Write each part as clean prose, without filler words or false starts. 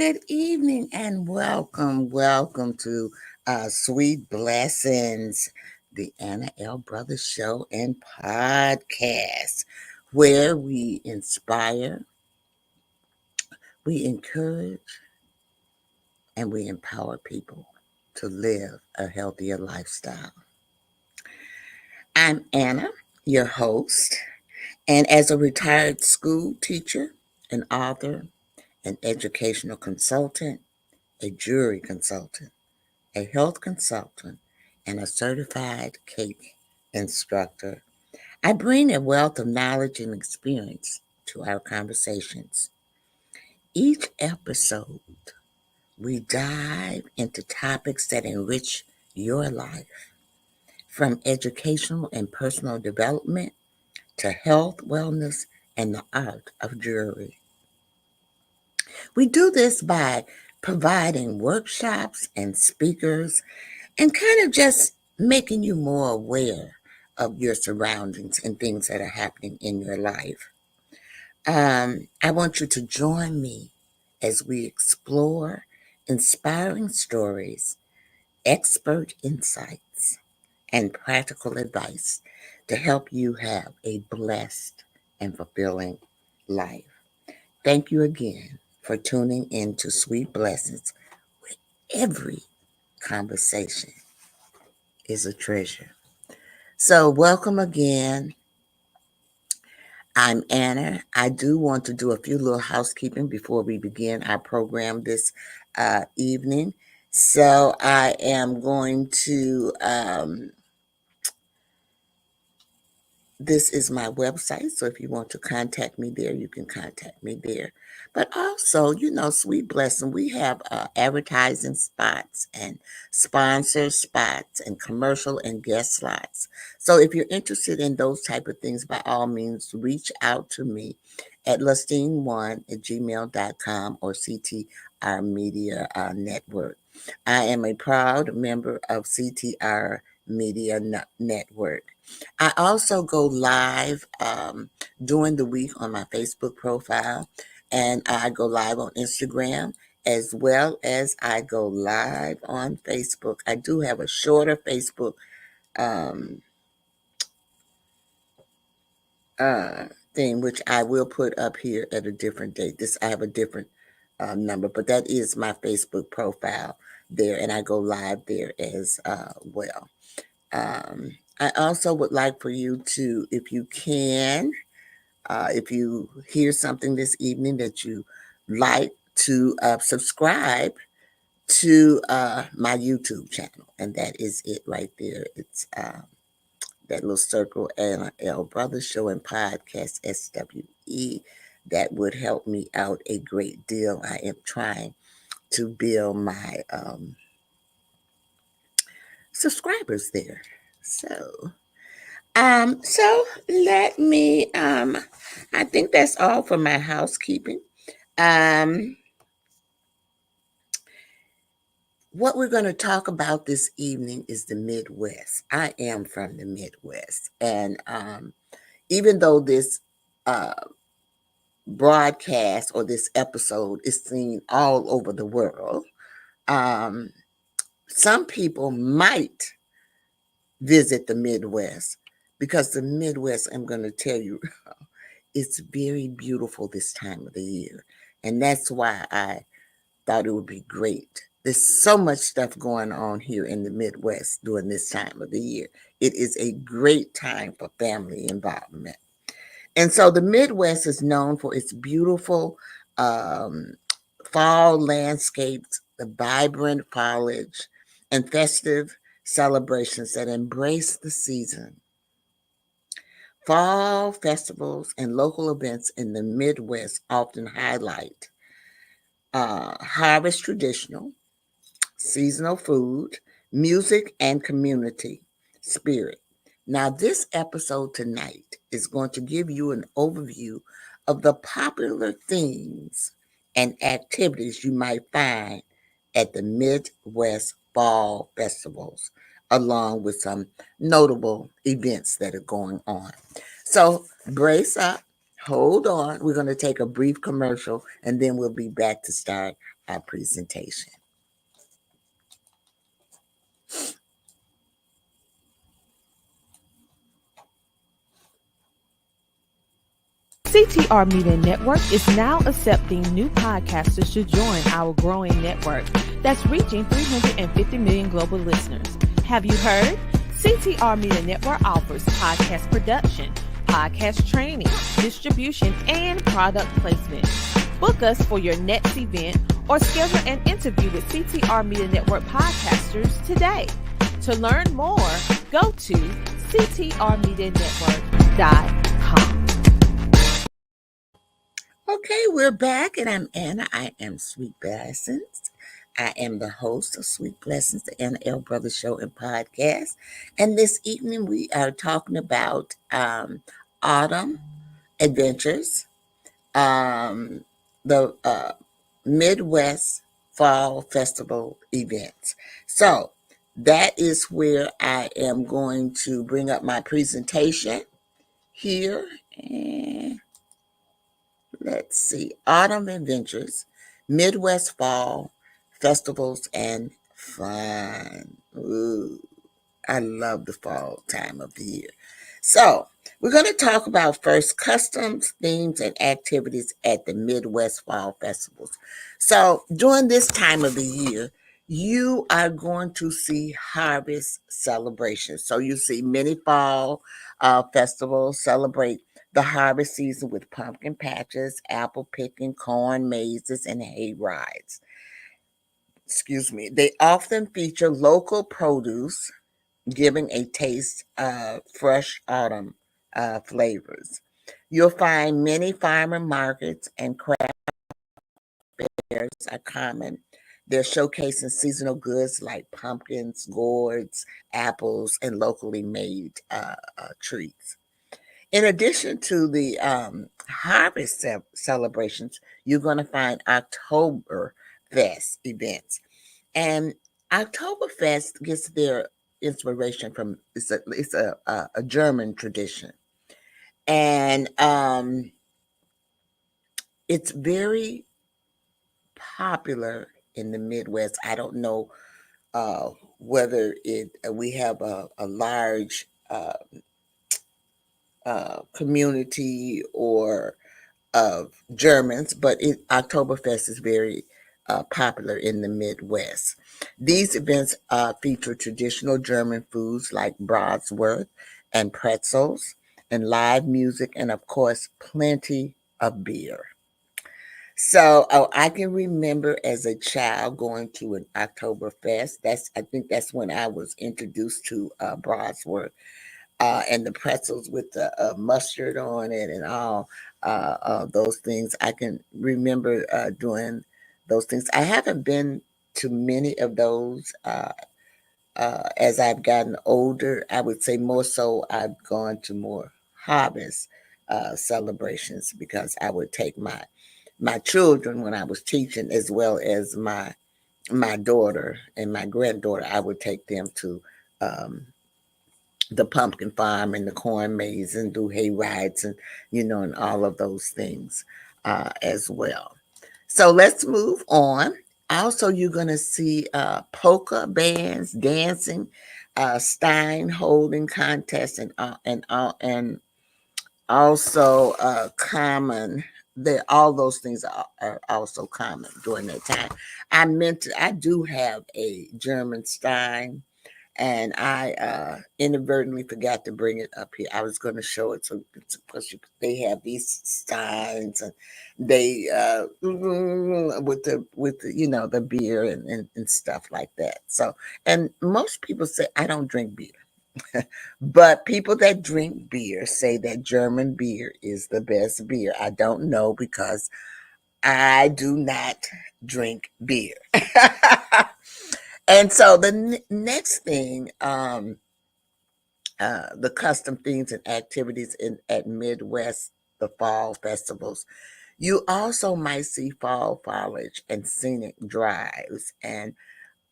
Good evening and welcome to Sweet Blessings, the Anna L. Brothers Show and Podcast, where we inspire, we encourage, and we empower people to live a healthier lifestyle. I'm Anna, your host, and as a retired school teacher, an author, an educational consultant, a jury consultant, a health consultant, and a certified cake instructor, I bring a wealth of knowledge and experience to our conversations. Each episode, we dive into topics that enrich your life, from educational and personal development to health, wellness, and the art of jewelry. We do this by providing workshops and speakers and kind of just making you more aware of your surroundings and things that are happening in your life. I want you to join me as we explore inspiring stories, expert insights, and practical advice to help you have a blessed and fulfilling life. Thank you again for tuning in to Sweet Blessings, where every conversation is a treasure. So, welcome again. I'm Anna. I do want to do a few little housekeeping before we begin our program this evening. So, I am going to this is my website. So if you want to contact me there, you can contact me there. But also, Sweet Blessing, we have advertising spots and sponsor spots and commercial and guest slots. So if you're interested in those type of things, by all means, reach out to me at lustine1 at gmail.com or CTR Media Network. I am a proud member of CTR Media Network. I also go live during the week on my Facebook profile, and I go live on Instagram as well as I go live on Facebook. I do have a shorter Facebook um, thing, which I will put up here at a different date. I have a different number, but that is my Facebook profile there, and I go live there as well. I also would like for you to, if you can, if you hear something this evening that you like, to subscribe to my YouTube channel. And that is it right there. It's that little circle, Anna L. Brothers Show and Podcast, SWE. That would help me out a great deal. I am trying to build my subscribers there. So let me I think that's all for my housekeeping. Um what we're going to talk about this evening is the Midwest. I am from the Midwest, and even though this uh broadcast or this episode is seen all over the world, um some people might visit the Midwest, because the Midwest, I'm going to tell you, it's very beautiful this time of the year. And that's why I thought it would be great. There's so much stuff going on here in the Midwest during this time of the year. It is a great time for family involvement. And so the Midwest is known for its beautiful um, fall landscapes, the vibrant foliage, and festive celebrations that embrace the season. Fall festivals and local events in the Midwest often highlight harvest traditional, seasonal food, music, and community spirit. Now, this episode tonight is going to give you an overview of the popular themes and activities you might find at the Midwest Fall Festivals, along with some notable events that are going on. So, brace up, hold on. We're going to take a brief commercial, and then we'll be back to start our presentation. CTR Media Network is now accepting new podcasters to join our growing network that's reaching 350 million global listeners. Have you heard? CTR Media Network offers podcast production, podcast training, distribution, and product placement. Book us for your next event or schedule an interview with CTR Media Network podcasters today. To learn more, go to ctrmedianetwork.com. Okay, we're back, and I'm Anna. I am Sweet Blessings. I am the host of Sweet Blessings, the Anna L. Brothers Show and Podcast. And this evening we are talking about autumn adventures, the Midwest Fall Festival events. So that is where I am going to bring up my presentation here. And let's see, Autumn Adventures, Midwest Fall Festivals and Fun. Ooh, I love the fall time of the year. So, we're going to talk about first customs, themes, and activities at the Midwest Fall Festivals. So, during this time of the year, you are going to see harvest celebrations. So, you see many fall festivals celebrate the harvest season with pumpkin patches, apple picking, corn mazes, and hay rides. Excuse me. They often feature local produce, giving a taste of fresh autumn flavors. You'll find many farmer markets and craft fairs are common. They're showcasing seasonal goods like pumpkins, gourds, apples, and locally made treats. In addition to the harvest celebrations, you're going to find Oktoberfest events. And Oktoberfest gets their inspiration from it's a German tradition, and it's very popular in the Midwest. I don't know whether it we have a large community or of Germans, but Oktoberfest is very popular in the Midwest. These events feature traditional German foods like bratwurst and pretzels, and live music, and of course, plenty of beer. So, I can remember as a child going to an Oktoberfest. I think that's when I was introduced to bratwurst and the pretzels with the mustard on it and all those things. I can remember doing those things. I haven't been to many of those as I've gotten older. I would say more so I've gone to more harvest celebrations because I would take my children when I was teaching, as well as my daughter and my granddaughter. I would take them to um, the pumpkin farm and the corn maze and do hay rides and and all of those things as well. So let's move on. Also, you're going to see polka bands dancing, stein holding contests, and also common. All those things are also common during that time. I do have a German stein, and I inadvertently forgot to bring it up here. I was going to show it, so because they have these steins, and they with the the beer and stuff like that. So, and most people say I don't drink beer, but people that drink beer say that German beer is the best beer. I don't know because I do not drink beer. And so the next thing, the custom themes and activities at Midwest, the fall festivals. You also might see fall foliage and scenic drives, and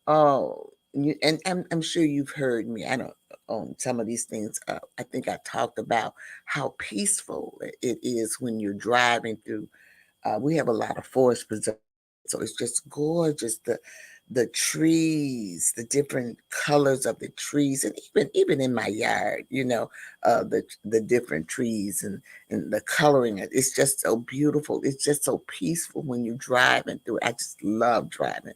I'm sure you've heard me. I don't on some of these things. I think I talked about how peaceful it is when you're driving through. We have a lot of forest preserves So it's just gorgeous. The trees, the different colors of the trees, and even in my yard, the different trees and the coloring. It's just so beautiful. It's just so peaceful when you're driving through. I just love driving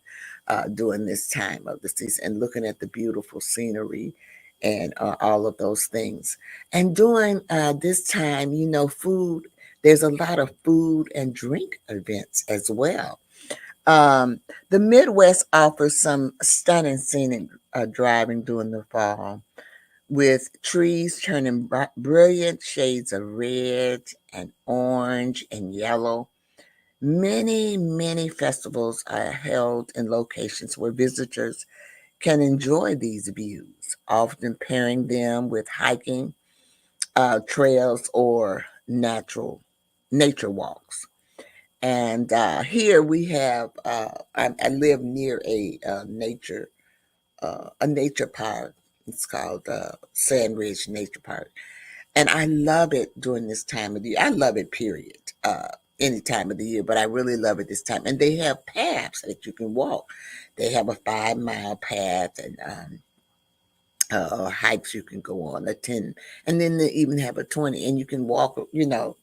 during this time of the season and looking at the beautiful scenery and all of those things. And during this time, food. There's a lot of food and drink events as well. um, the Midwest offers some stunning scenic driving during the fall, with trees turning brilliant shades of red and orange and yellow. Many, many festivals are held in locations where visitors can enjoy these views, often pairing them with hiking trails or nature walks. And here we have, I live near a nature park. It's called Sand Ridge Nature Park. And I love it during this time of the year. I love it, period, any time of the year, but I really love it this time. And they have paths that you can walk. They have a 5 mile path and hikes you can go on, a 10, and then they even have a 20, and you can walk,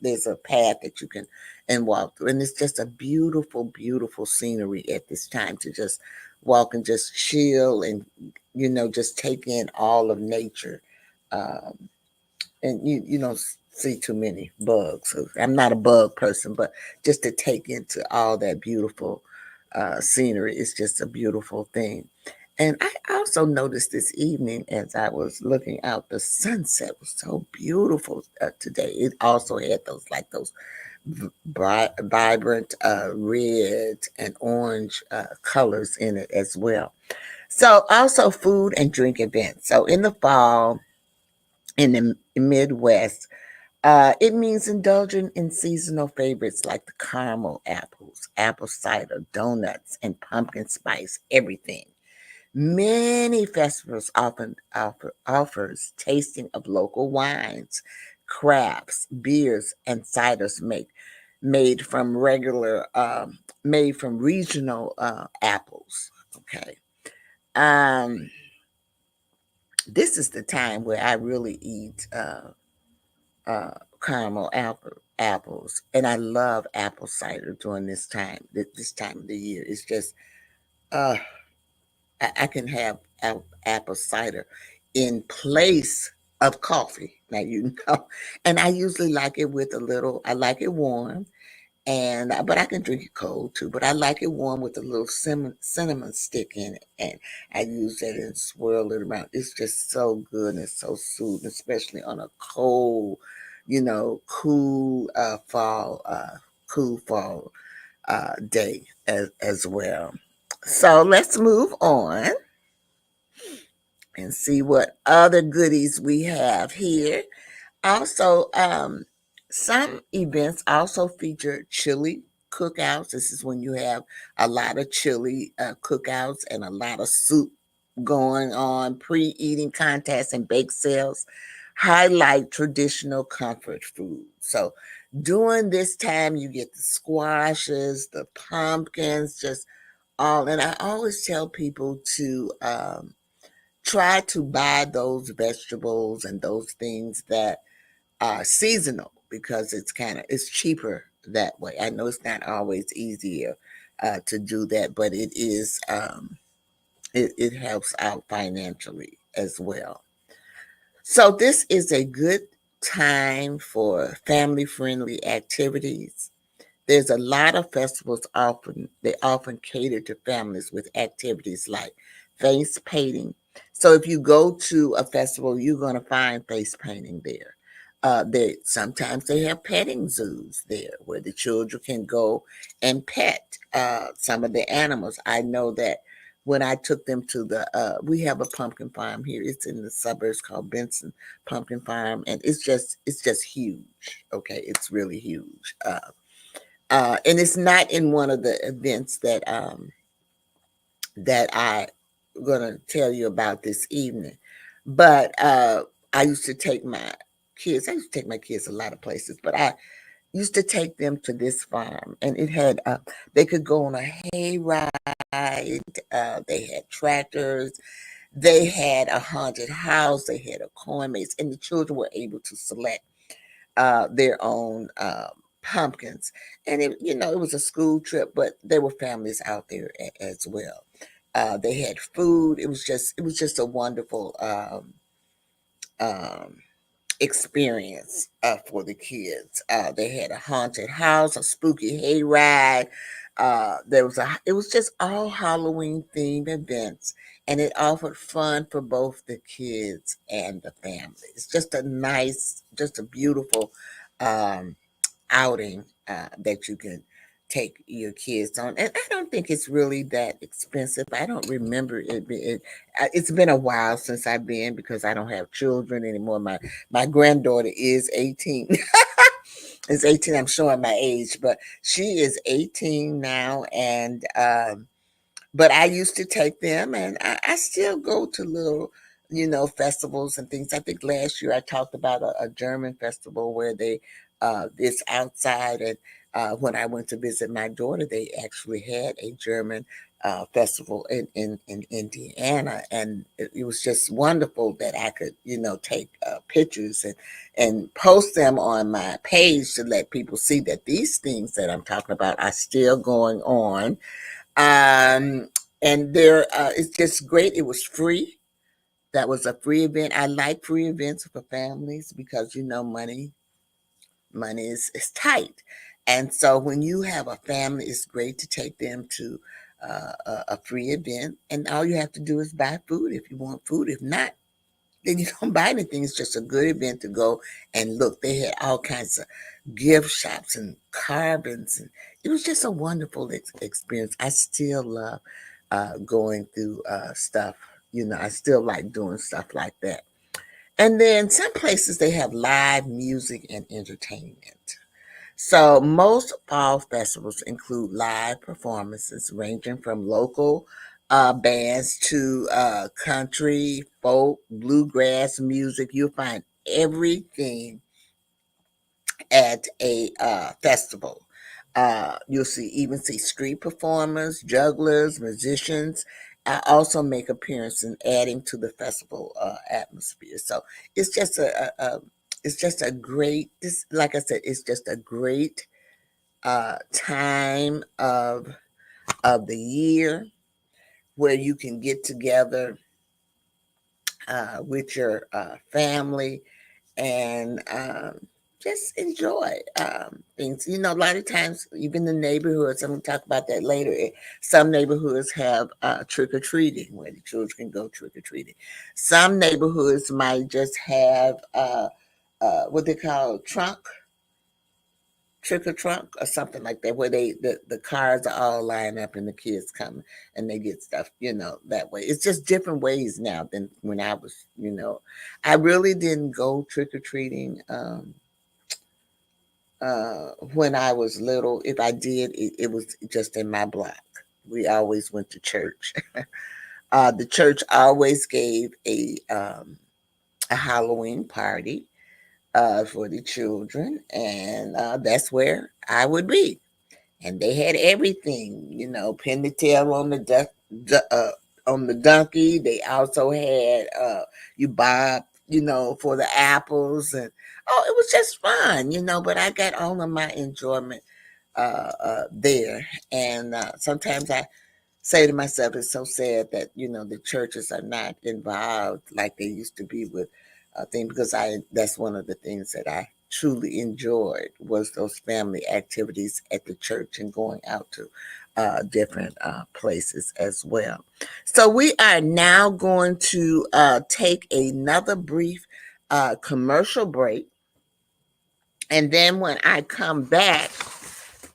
there's a path that you can and walk through. And it's just a beautiful, beautiful scenery at this time to just walk and just chill and, just take in all of nature. Um, and you don't see too many bugs. So I'm not a bug person, but just to take into all that beautiful scenery is just a beautiful thing. And I also noticed this evening as I was looking out, the sunset was so beautiful today. It also had those vibrant red and orange colors in it as well. So also food and drink events. So in the fall, in the Midwest, it means indulging in seasonal favorites like the caramel apples, apple cider, donuts, and pumpkin spice everything. Many festivals often offers tasting of local wines, crafts, beers, and ciders made from regional apples. Okay. Um, this is the time where I really eat caramel apples, and I love apple cider during this time of the year. It's just uh I can have apple cider in place of coffee. Now and I usually like it with a little. I like it warm, and but I can drink it cold too. But I like it warm with a little cinnamon stick in it, and I use that and swirl it around. It's just so good and it's so soothing, especially on a cold, cool fall day as well. So let's move on and see what other goodies we have here. Also, some events also feature chili cookouts. This is when you have a lot of chili cookouts and a lot of soup going on, pre-eating contests and bake sales highlight traditional comfort food. So during this time, you get the squashes, the pumpkins, just all. And I always tell people to try to buy those vegetables and those things that are seasonal because it's cheaper that way. I know it's not always easier to do that, but it helps out financially as well. So this is a good time for family friendly activities. There's a lot of festivals often cater to families with activities like face painting. So if you go to a festival, you're going to find face painting there. Sometimes they have petting zoos there where the children can go and pet some of the animals. I know that when I took them to we have a pumpkin farm here. It's in the suburbs called Benson Pumpkin Farm, and it's just huge. Okay, it's really huge. And it's not in one of the events that I gonna tell you about this evening. But I used to take my kids. I used to take my kids a lot of places, but used to take them to this farm, and it had they could go on a hay ride. They had tractors. They had a haunted house. They had a corn maze, and the children were able to select their own pumpkins. And it was a school trip, but there were families out there as well. They had food. It was just a wonderful um, experience for the kids. They had a haunted house, a spooky hayride. It was just all Halloween themed events, and it offered fun for both the kids and the family. It's just a beautiful um, outing that you can take your kids on. And I don't think it's really that expensive. I don't remember it's been a while since I've been, because I don't have children anymore. My granddaughter is 18. Is 18. I'm showing my age, but she is 18 now, and but I used to take them, and I still go to little, festivals and things. I think last year I talked about a German festival where it's outside, and when I went to visit my daughter, they actually had a German festival in Indiana, and it was just wonderful that I could, take pictures and post them on my page to let people see that these things that I'm talking about are still going on. um, and it's just great. It was free. That was a free event. I like free events for families because money is tight. And so when you have a family, it's great to take them to a free event. And all you have to do is buy food if you want food. If not, then you don't buy anything. It's just a good event to go and look. They had all kinds of gift shops and carvings, and it was just a wonderful experience. I still love going through stuff. I still like doing stuff like that. And then some places they have live music and entertainment. So most fall festivals include live performances ranging from local bands to country, folk, bluegrass music. You'll find everything at a festival. You'll even see street performers, jugglers, musicians also make appearances, adding to the festival atmosphere. So it's just a great. This, like I said, it's just a great time of the year where you can get together with your family and just enjoy things. A lot of times, even the neighborhoods, I'm going to talk about that later. Some neighborhoods have trick or treating where the children can go trick or treating. Some neighborhoods might just have what they call trick or trunk or something like that, where the cars are all lined up and the kids come and they get stuff, that way. It's just different ways now than when I was, I really didn't go trick or treating when I was little. If I did, it was just in my block. We always went to church. The church always gave a Halloween party for the children, and that's where I would be. And they had everything, pin the tail on on the donkey. They also had you bob, for the apples, and it was just fun, But I got all of my enjoyment there, and sometimes I say to myself, it's so sad that the churches are not involved like they used to be with things, because I that's one of the things that I truly enjoyed was those family activities at the church and going out to different places as well. So we are now going to take another brief commercial break, and then when I come back,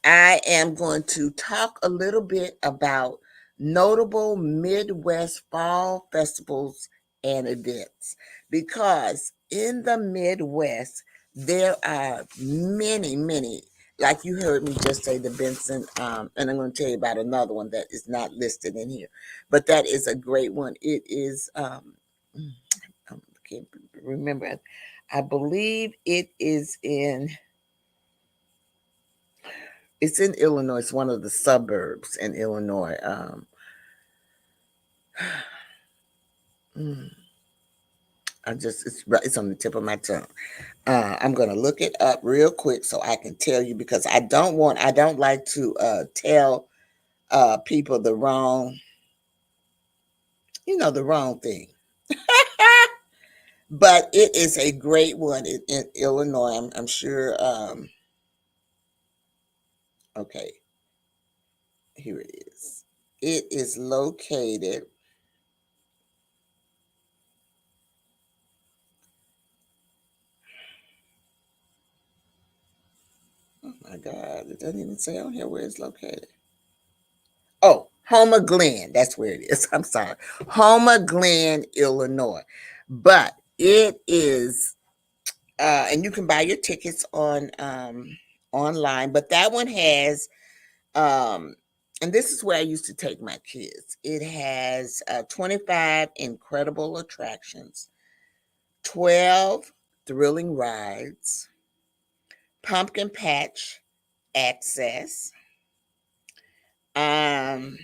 I am going to talk a little bit about notable Midwest fall festivals and events, because in the Midwest, there are many, many, like you heard me just say, the Benson, and I'm going to tell you about another one that is not listed in here, but that is a great one. It is, I can't remember, I believe it is in It's in Illinois. It's one of the suburbs in Illinois. Mm, it's on the tip of my tongue. I'm gonna look it up real quick so I can tell you, because I don't like to tell people the wrong thing. But it is a great one in Illinois. I'm sure. Okay, here it is. It is located. Oh my God! It doesn't even say on here where it's located. Oh, Homer Glen. That's where it is. I'm sorry. Homer Glen, Illinois. But it is, and you can buy your tickets online. But that one has, um, and this is where I used to take my kids. It has 25 incredible attractions, 12 thrilling rides, pumpkin patch access. Um,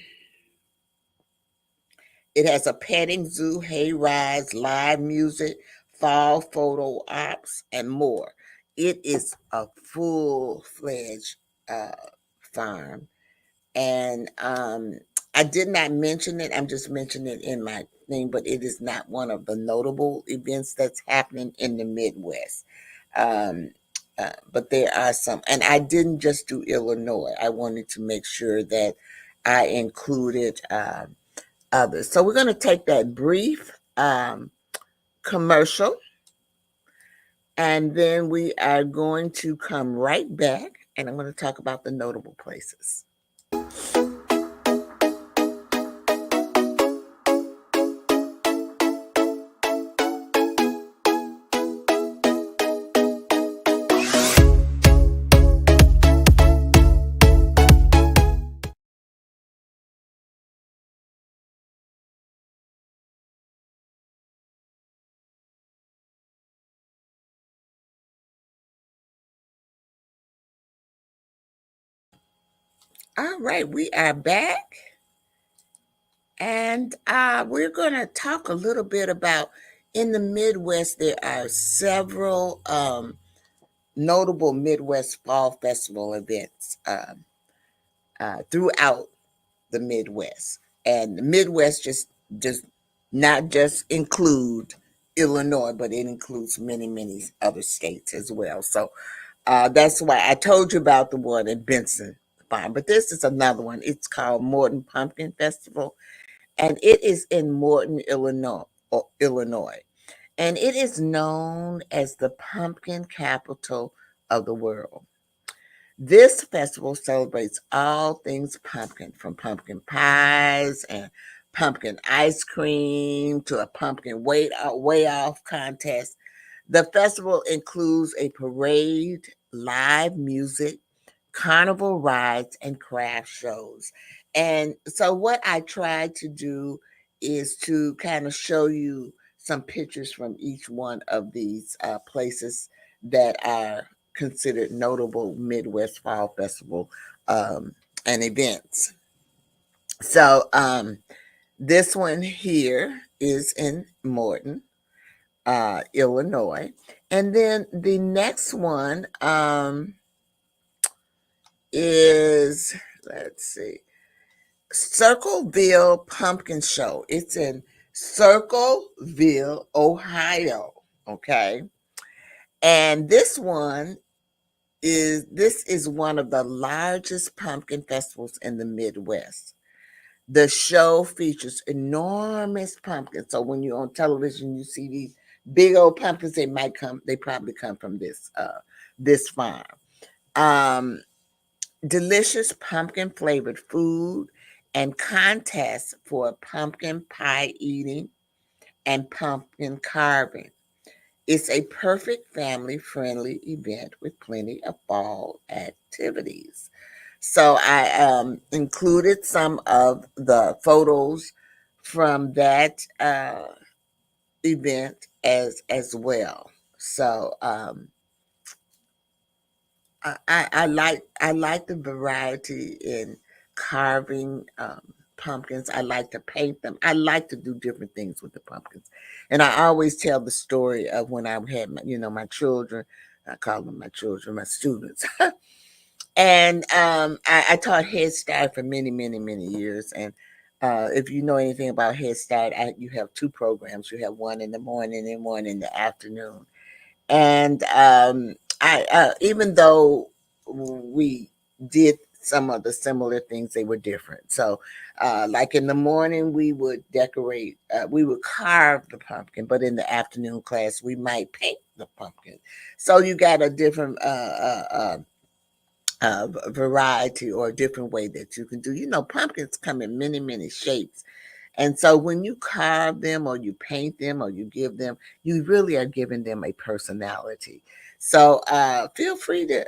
It has a petting zoo, hay rides, live music, fall photo ops, and more. It is a full-fledged uh, farm. And I did not mention it. I'm just mentioning it in my thing, but it is not one of the notable events that's happening in the Midwest. Um, but there are some, and I didn't just do Illinois. I wanted to make sure that I included others. So we're going to take that brief commercial, and then we are going to come right back, and I'm going to talk about the notable places. All right, we are back, and we're going to talk a little bit about, in the Midwest, there are several notable Midwest Fall Festival events throughout the Midwest. And the Midwest just not just include Illinois, but it includes many, many other states as well. So that's why I told you about the one in Benson Farm. But this is another one. It's called Morton Pumpkin Festival, and it is in Morton, Illinois. And it is known as the pumpkin capital of the world. This festival celebrates all things pumpkin, from pumpkin pies and pumpkin ice cream to a pumpkin way off contest. The festival includes a parade, live music, carnival rides, and craft shows. And so, what I tried to do is to kind of show you some pictures from each one of these places that are considered notable Midwest Fall Festival and events. So, this one here is in Morton, Illinois. And then the next one is, let's see, Circleville Pumpkin Show. It's in Circleville, Ohio. Okay. And this is one of the largest pumpkin festivals in the Midwest. The show features enormous pumpkins. So when you're on television, you see these big old pumpkins. They probably come from this farm. Um, Delicious pumpkin flavored food and contests for pumpkin pie eating and pumpkin carving. It's a perfect family friendly event with plenty of fall activities. So I included some of the photos from that event as well. So I like the variety in carving pumpkins. I like to paint them. I like to do different things with the pumpkins, and I always tell the story of when I had my children. I call them my children, my students, and I taught Head Start for many, many, many years. And if you know anything about Head Start, you have two programs. You have one in the morning and one in the afternoon. And I even though we did some of the similar things, they were different. So like in the morning we would decorate, we would carve the pumpkin, but in the afternoon class we might paint the pumpkin. So you got a different variety or a different way that you can do. Pumpkins come in many, many shapes. And so when you carve them or you paint them or you give them, you really are giving them a personality. So feel free to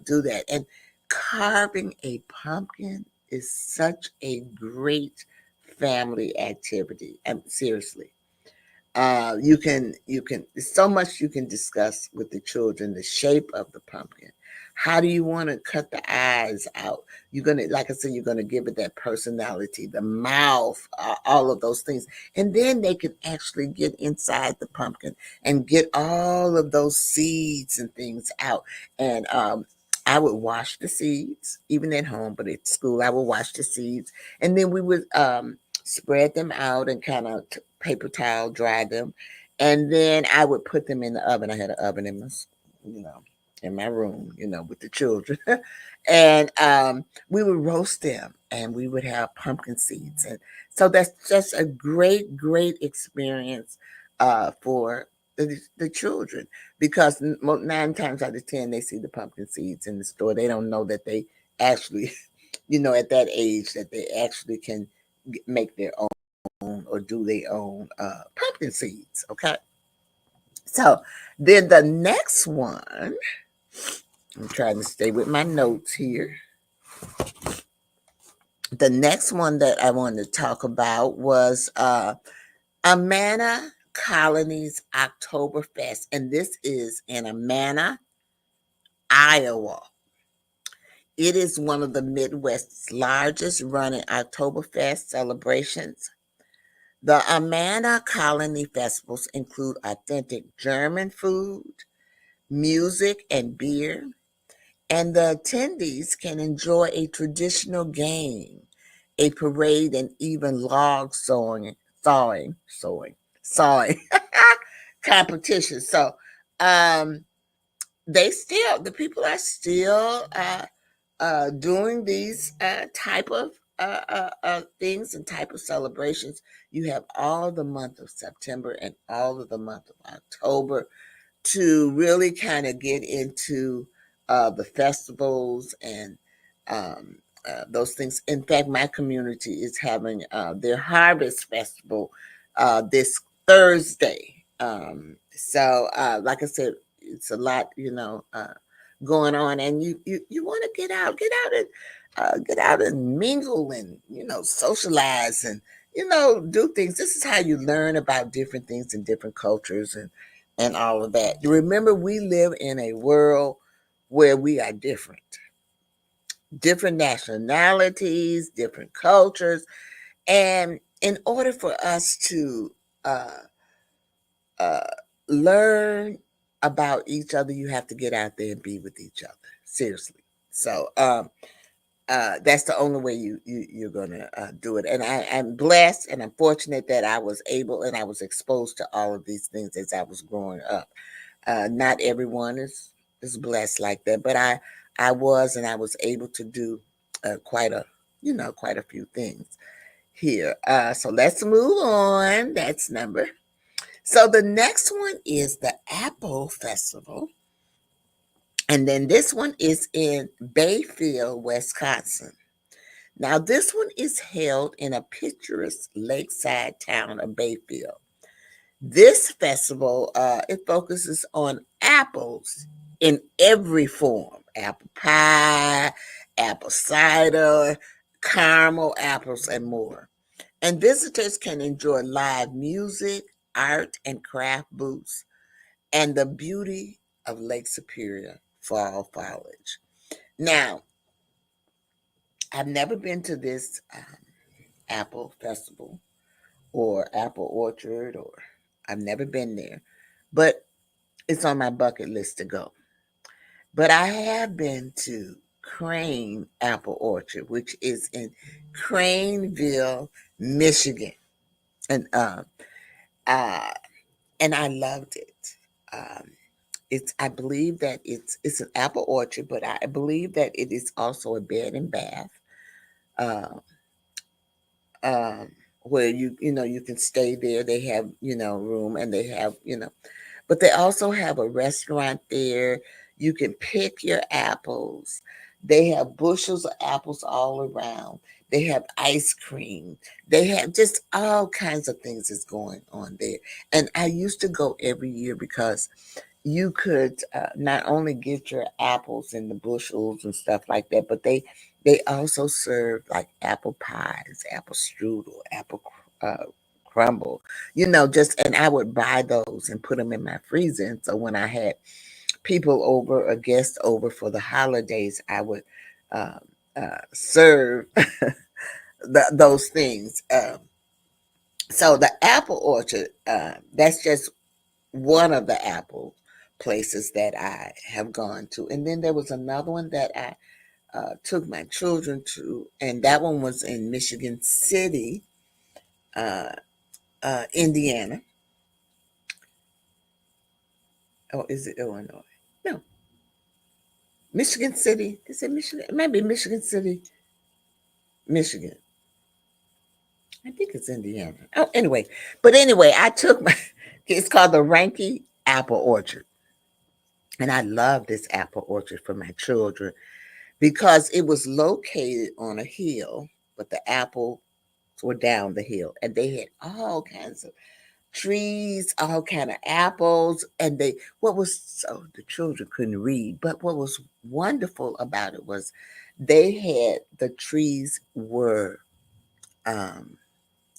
do that. And carving a pumpkin is such a great family activity. Seriously, you can there's so much you can discuss with the children. The shape of the pumpkin, how do you want to cut the eyes out? You're gonna, like I said, you're gonna give it that personality, the mouth, all of those things. And then they can actually get inside the pumpkin and get all of those seeds and things out. And I would wash the seeds even at home, but at school I would wash the seeds, and then we would spread them out and kind of paper towel dry them, and then I would put them in the oven. I had an oven in you know in my room, with the children, and we would roast them, and we would have pumpkin seeds, and so that's just a great, great experience for the children, because 9 times out of 10 they see the pumpkin seeds in the store. They don't know that they actually, at that age, that they actually can make their own or do their own pumpkin seeds. Okay. So then the next one, I'm trying to stay with my notes here. The next one that I wanted to talk about was Amana Colony's Oktoberfest, and this is in Amana, Iowa. It is one of the Midwest's largest running Oktoberfest celebrations. The Amana Colony festivals include authentic German food, music, and beer, and the attendees can enjoy a traditional game, a parade, and even log sawing competition. So, the people are still doing these type of things and type of celebrations. You have all of the month of September and all of the month of October to really kind of get into the festivals and those things. In fact, my community is having their harvest festival this Thursday. Like I said, it's a lot, going on, and you want to get out and mingle and socialize and do things. This is how you learn about different things and different cultures and all of that. Remember, we live in a world where we are different nationalities, different cultures, and in order for us to uh, uh, learn about each other, you have to get out there and be with each other. Seriously. So that's the only way you're gonna do it. And I'm blessed and I'm fortunate that I was able and I was exposed to all of these things as I was growing up. Not everyone is blessed like that, but I was, and I was able to do quite a few things here. So let's move on. That's number. So the next one is the Apple Festival. And then this one is in Bayfield, Wisconsin. Now, this one is held in a picturesque lakeside town of Bayfield. This festival, it focuses on apples in every form: apple pie, apple cider, caramel apples, and more. And visitors can enjoy live music, art, and craft booths, and the beauty of Lake Superior fall foliage. Now, I've never been to this apple festival or apple orchard, or I've never been there, but it's on my bucket list to go. But I have been to Crane Apple Orchard, which is in Craneville, Michigan, and uh, and I loved it. Um, it's I believe that it's an apple orchard, but I believe that it is also a bed and bath. Uh, um, where you can stay there. They have room, and they have but they also have a restaurant there. You can pick your apples. They have bushels of apples all around. They have ice cream. They have just all kinds of things that's going on there. And I used to go every year because you could not only get your apples in the bushels and stuff like that, but they also serve like apple pies, apple strudel, apple crumble, just and I would buy those and put them in my freezer. And so when I had people over or guests over for the holidays, I would um, serve those things. So the apple orchard, that's just one of the apple places that I have gone to. And then there was another one that I took my children to, and that one was in Michigan City, uh, Indiana. Oh, is it Illinois? No, Michigan City. Is it Michigan? It might be Michigan City, Michigan. I think it's Indiana. Oh, anyway. But anyway, I took my, it's called the Ranky Apple Orchard. And I love this apple orchard for my children because it was located on a hill, but the apples were down the hill. And they had all kinds of trees, all kind of apples, and the children couldn't read, but what was wonderful about it was the trees were um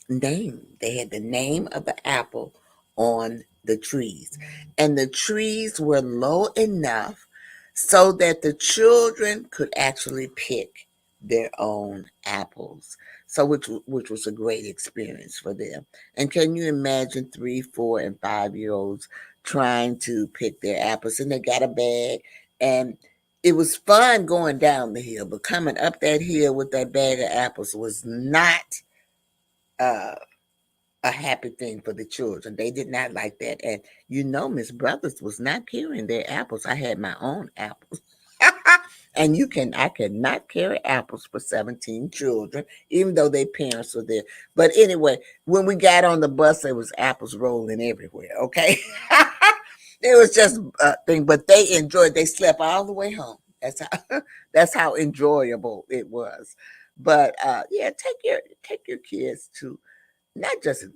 named. They had the name of the apple on the trees, and the trees were low enough so that the children could actually pick their own apples. So which was a great experience for them. And can you imagine 3, 4, and 5 year olds trying to pick their apples? And they got a bag, and it was fun going down the hill, but coming up that hill with that bag of apples was not uh, a happy thing for the children. They did not like that. And Miss Brothers was not carrying their apples. I had my own apples. And I cannot carry apples for 17 children, even though their parents were there. But anyway, when we got on the bus, there was apples rolling everywhere. Okay. It was just a thing, but they enjoyed. They slept all the way home. That's how enjoyable it was. But yeah, take your kids to not just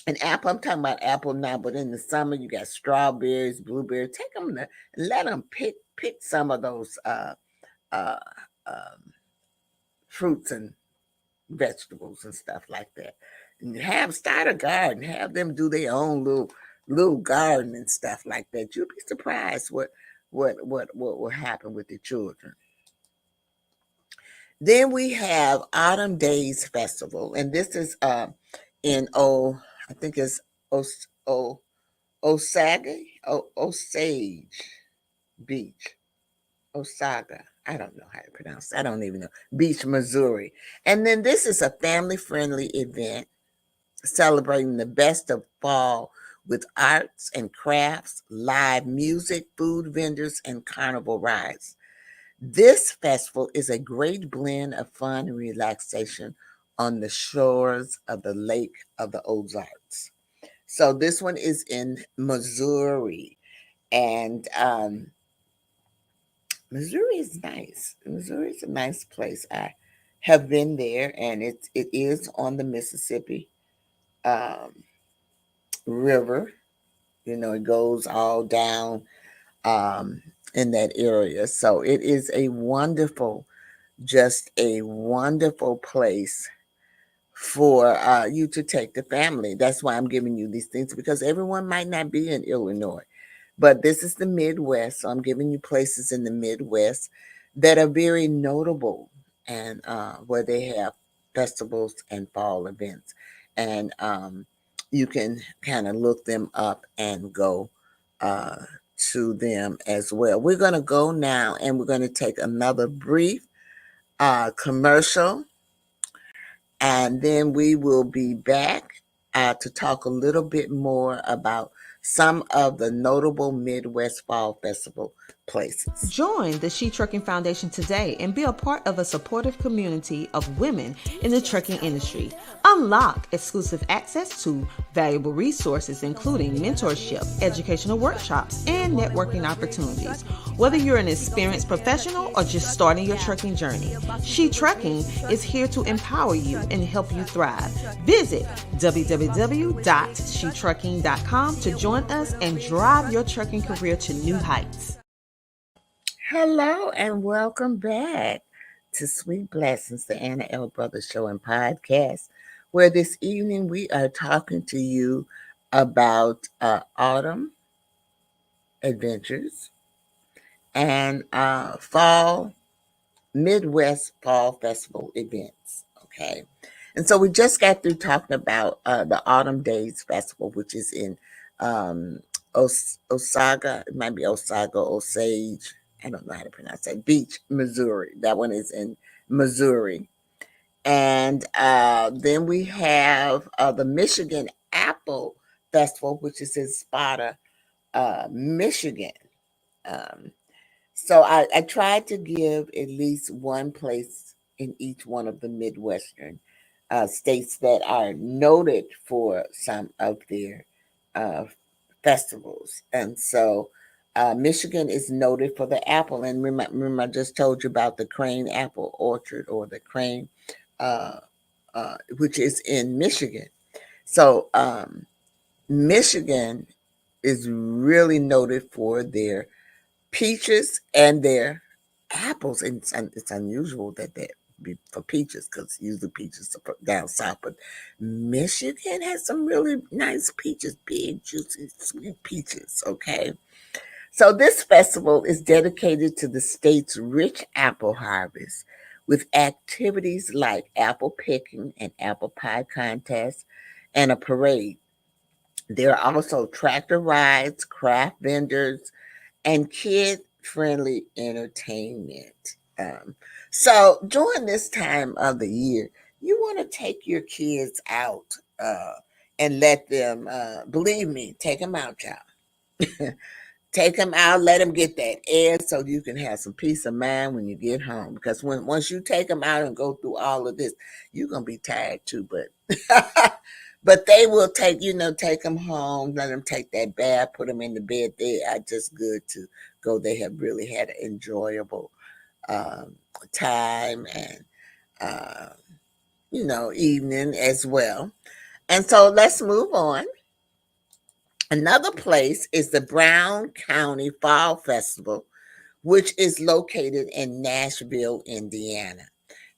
an apple. I'm talking about apple now, but in the summer you got strawberries, blueberries. Take them and let them pick some of those uh, um, fruits and vegetables and stuff like that. And start a garden. Have them do their own little garden and stuff like that. You'll be surprised what will happen with the children. Then we have Autumn Days Festival, and this is in I think it's Os, o, Osage Beach, Osaga. I don't know how to pronounce it. I don't even know. Beach, Missouri. And then this is a family-friendly event celebrating the best of fall with arts and crafts, live music, food vendors, and carnival rides. This festival is a great blend of fun and relaxation on the shores of the Lake of the Ozarks. So this one is in Missouri, and Missouri is nice. Missouri is a nice place. I have been there, and it is on the Mississippi um, River. It goes all down um, in that area. So it is just a wonderful place for you to take the family. That's why I'm giving you these things because everyone might not be in Illinois. But this is the Midwest, so I'm giving you places in the Midwest that are very notable and where they have festivals and fall events. And you can kind of look them up and go uh, to them as well. We're going to go now and we're going to take another brief commercial, and then we will be back to talk a little bit more about some of the notable Midwest Fall Festival places. Join the She Trucking Foundation today and be a part of a supportive community of women in the trucking industry. Unlock exclusive access to valuable resources, including mentorship, educational workshops, and networking opportunities. Whether you're an experienced professional or just starting your trucking journey, She Trucking is here to empower you and help you thrive. Visit www.shetrucking.com to join us and drive your trucking career to new heights. Hello and welcome back to Sweet Blessings, the Anna L. Brothers Show and Podcast, where this evening we are talking to you about autumn adventures and fall, Midwest Fall Festival events. Okay. And so we just got through talking about the Autumn Days Festival, which is in Osage, it might be Osage, I don't know how to pronounce that, Beach, Missouri. That one is in Missouri. And then we have the Michigan Apple Festival, which is in Sparta, Michigan. Um, so I tried to give at least one place in each one of the Midwestern states that are noted for some of their uh, festivals. And so Michigan is noted for the apple. And remember, I just told you about the Crane Apple Orchard, or the Crane, uh, which is in Michigan. So Michigan is really noted for their peaches and their apples. And it's unusual that they be for peaches, because usually peaches are down south. But Michigan has some really nice peaches, big, juicy, sweet peaches. Okay. So this festival is dedicated to the state's rich apple harvest, with activities like apple picking and apple pie contests and a parade. There are also tractor rides, craft vendors, and kid friendly entertainment. So during this time of the year, you want to take your kids out and let them, believe me, take them out, y'all. Take them out, let them get that air so you can have some peace of mind when you get home. Because once you take them out and go through all of this, you're gonna be tired too. But but they will take them home, let them take that bath, put them in the bed. They are just good to go. They have really had an enjoyable um, time and uh, evening as well. And so let's move on. Another place is the Brown County Fall Festival, which is located in Nashville, Indiana,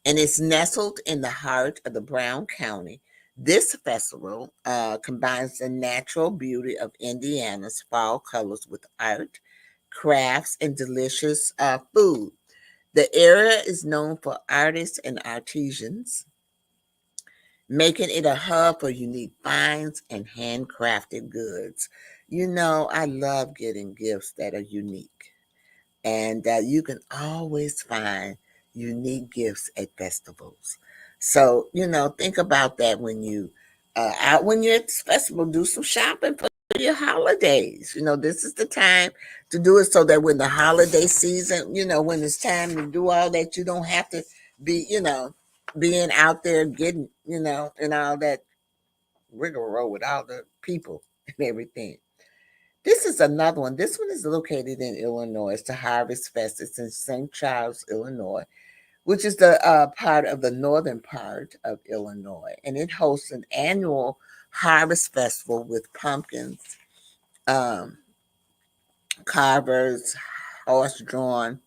and it's nestled in the heart of the Brown County. This festival combines the natural beauty of Indiana's fall colors with art, crafts, and delicious food. The area is known for artists and artisans, making it a hub for unique finds and handcrafted goods. I love getting gifts that are unique, and you can always find unique gifts at festivals. So think about that when when you're at this festival. Do some shopping for your holidays. This is the time to do it, so that when the holiday season, when it's time to do all that, you don't have to be being out there getting and all that rigmarole with all the people and everything. This is another one. This one is located in Illinois. It's the Harvest Fest. It's in St. Charles, Illinois, which is the part of the northern part of Illinois. And it hosts an annual harvest festival with pumpkins, um, carvers, horse-drawn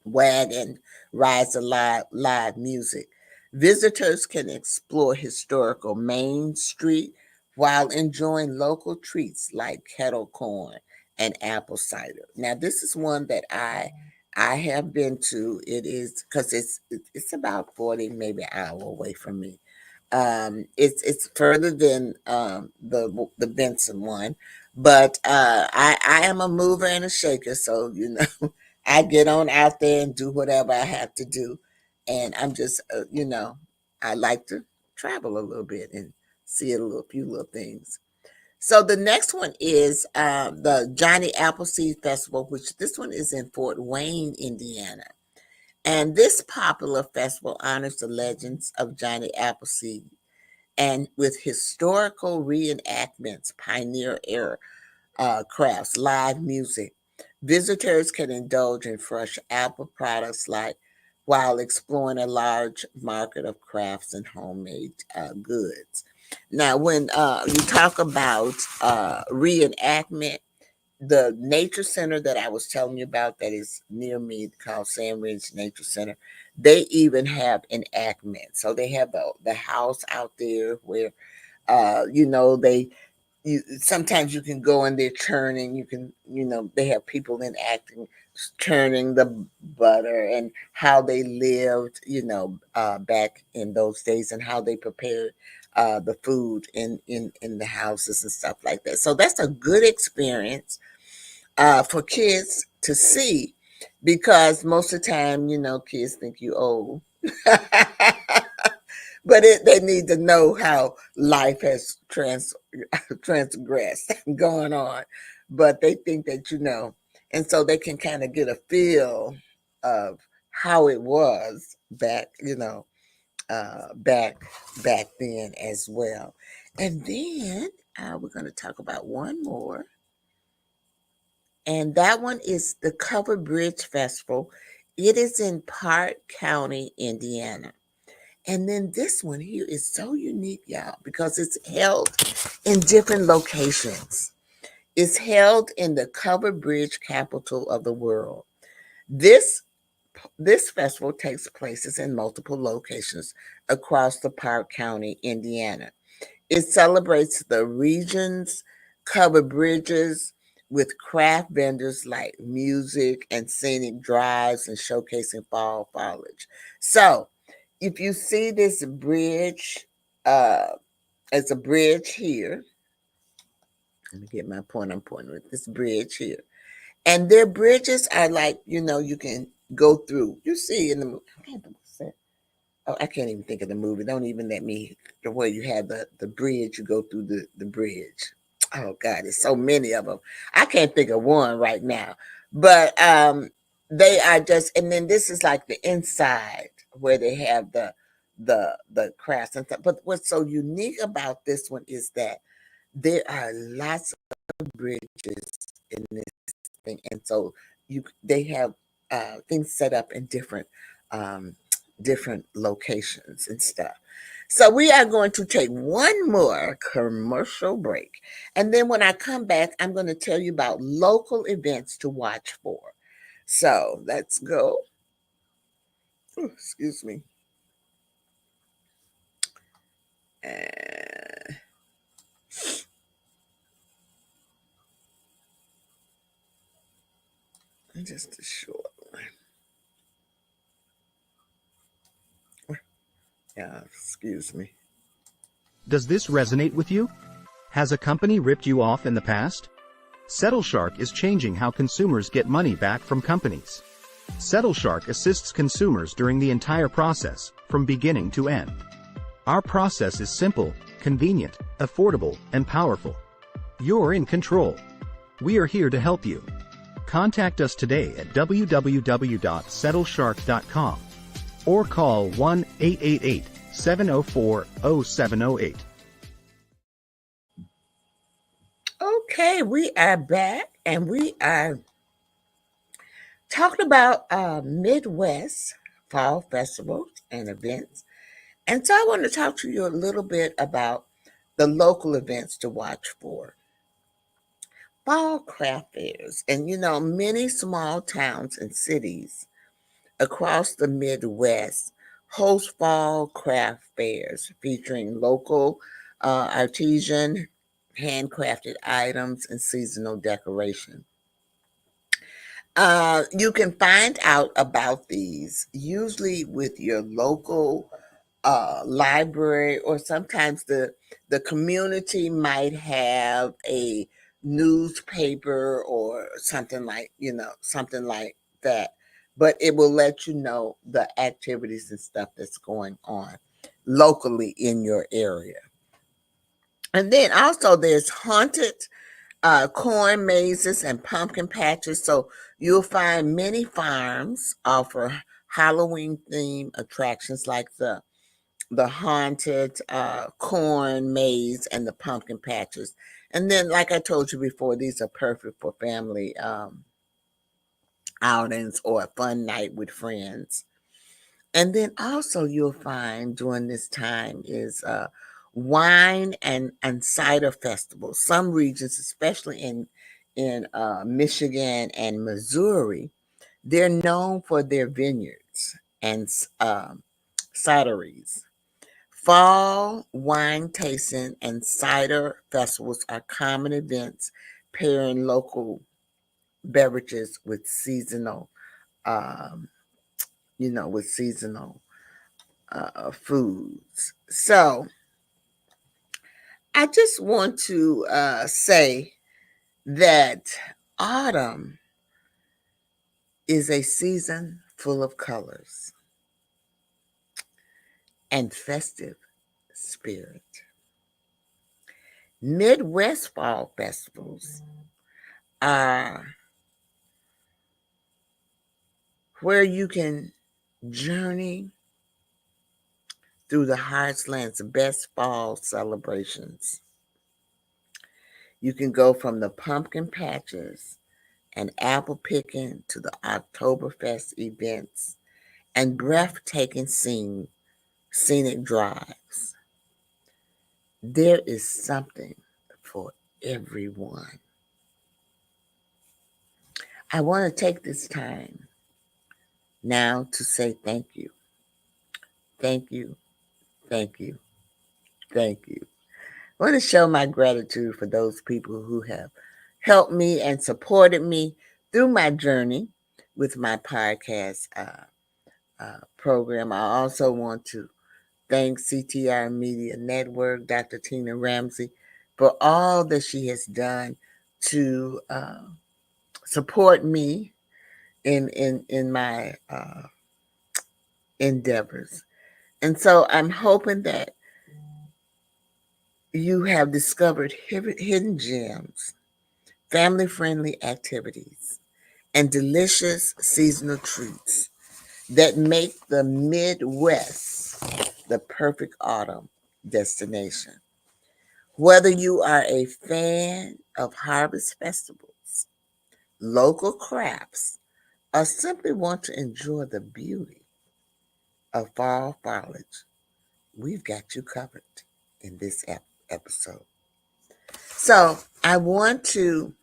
wagon, rides, of live music. Visitors can explore historical Main Street while enjoying local treats like kettle corn and apple cider. Now, this is one that I have been to. It is because it's about 40, maybe an hour away from me. It's further than the Benson one, but I am a mover and a shaker, so I get on out there and do whatever I have to do, and I'm just I like to travel a little bit and see a little few little things. So the next one is the Johnny Appleseed Festival, which this one is in Fort Wayne, Indiana. And this popular festival honors the legends of Johnny Appleseed and with historical reenactments, pioneer era crafts, live music. Visitors can indulge in fresh apple products like while exploring a large market of crafts and homemade goods. Now, when you talk about reenactment, the nature center that I was telling you about that is near me called Sand Ridge Nature Center, they even have enactment. So they have the house out there where they you sometimes you can go in there churning, you can they have people enacting churning the butter and how they lived back in those days and how they prepared the food in the houses and stuff like that. So that's a good experience for kids to see because most of the time kids think you old. But they need to know how life has transgressed going on. But they think that and so they can kind of get a feel of how it was back, back then as well. And then we're going to talk about one more, and that one is the Covered Bridge Festival. It is in Park County, Indiana. And then this one here is so unique, y'all, because it's held in different locations. It's held in the covered bridge capital of the world. This this festival takes places in multiple locations across the Park County, Indiana. It celebrates the region's covered bridges with craft vendors like music and scenic drives and showcasing fall foliage. So if you see this bridge, uh, as a bridge here, let me get my point. I'm pointing with this bridge here. And their bridges are like, you can go through. You see in the movie. Oh, I can't even think of the movie. Don't even let me. Where you have the bridge, you go through the bridge. Oh God, there's so many of them. I can't think of one right now. But they are just, and then this is like the inside where they have the crafts and stuff. But what's so unique about this one is that there are lots of bridges in this thing, and so they have things set up in um, different locations and stuff. So we are going to take one more commercial break, and then when I come back, I'm going to tell you about local events to watch for. So let's go. Ooh, excuse me. Uh, just a short one. Yeah, excuse me. Does this resonate with you? Has a company ripped you off in the past? SettleShark is changing how consumers get money back from companies. SettleShark assists consumers during the entire process, from beginning to end. Our process is simple, convenient, affordable, and powerful. You're in control. We are here to help you. Contact us today at www.settleshark.com or call 1-888-704-0708. Okay, we are back and we are talking about Midwest fall festivals and events. And so I want to talk to you a little bit about the local events to watch for. Fall craft fairs. And many small towns and cities across the Midwest host fall craft fairs featuring local artisan handcrafted items, and seasonal decoration. You can find out about these usually with your local library, or sometimes the community might have a newspaper or something like, something like that. But it will let you know the activities and stuff that's going on locally in your area. And then also there's haunted corn mazes and pumpkin patches. So you'll find many farms offer Halloween themed attractions like the haunted corn maze and the pumpkin patches. And then, like I told you before, these are perfect for family outings or a fun night with friends. And then also you'll find during this time is wine and cider festivals. Some regions, especially in Michigan and Missouri, they're known for their vineyards and cideries. Fall wine tasting and cider festivals are common events pairing local beverages with um, seasonal foods. So I just want to say that autumn is a season full of colors and festive spirit. Midwest fall festivals are where you can journey through the Heartland's best fall celebrations. You can go from the pumpkin patches and apple picking to the Oktoberfest events and breathtaking scenic drives. There is something for everyone. I want to take this time now to say thank you. Thank you. Thank you. Thank you. I want to show my gratitude for those people who have helped me and supported me through my journey with my podcast program. I also want to thank CTR Media Network, Dr. Tina Ramsey, for all that she has done to support me in my endeavors. And so I'm hoping that you have discovered hidden gems, family friendly activities, and delicious seasonal treats that make the Midwest the perfect autumn destination. Whether you are a fan of harvest festivals, local crafts, or simply want to enjoy the beauty of fall foliage, we've got you covered in this episode. So I want to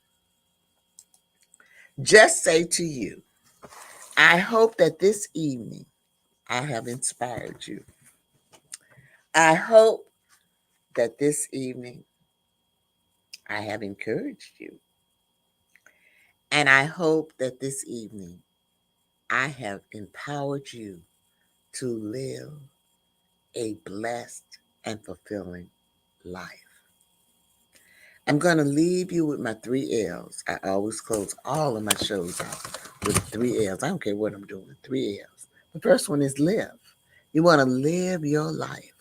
just say to you, I hope that this evening I have inspired you. I hope that this evening I have encouraged you. And I hope that this evening I have empowered you to live a blessed and fulfilling life. I'm going to leave you with my 3 L's. I always close all of my shows out with 3 L's. I don't care what I'm doing, 3 L's. The first one is live. You want to live your life.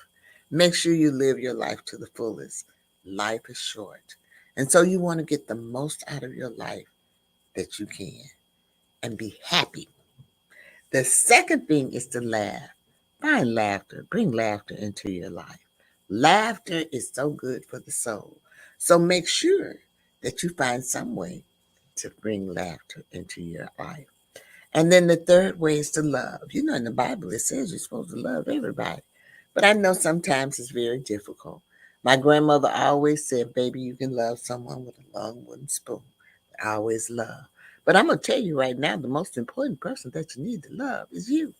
Make sure you live your life to the fullest. Life is short. And so you want to get the most out of your life that you can and be happy. The second thing is to laugh. Find laughter. Bring laughter into your life. Laughter is so good for the soul. So make sure that you find some way to bring laughter into your life. And then the third way is to love. You know, in the Bible, it says you're supposed to love everybody. But I know sometimes it's very difficult. My grandmother always said, baby, you can love someone with a long wooden spoon. I always love. But I'm going to tell you right now, the most important person that you need to love is you.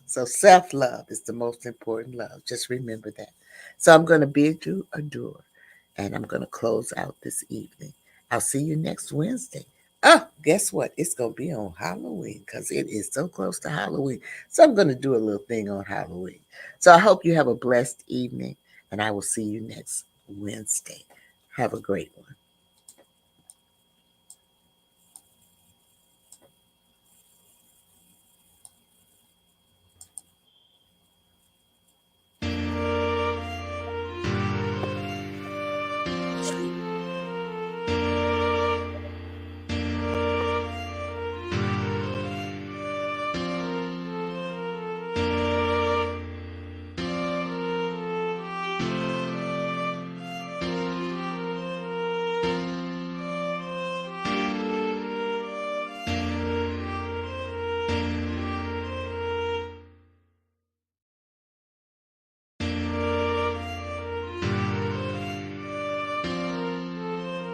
So self-love is the most important love. Just remember that. So I'm going to bid you adieu And I'm going to close out this evening. I'll see you next Wednesday. Oh, guess what? It's going to be on Halloween because it is so close to Halloween. So I'm going to do a little thing on Halloween. So I hope you have a blessed evening, and I will see you next Wednesday. Have a great one.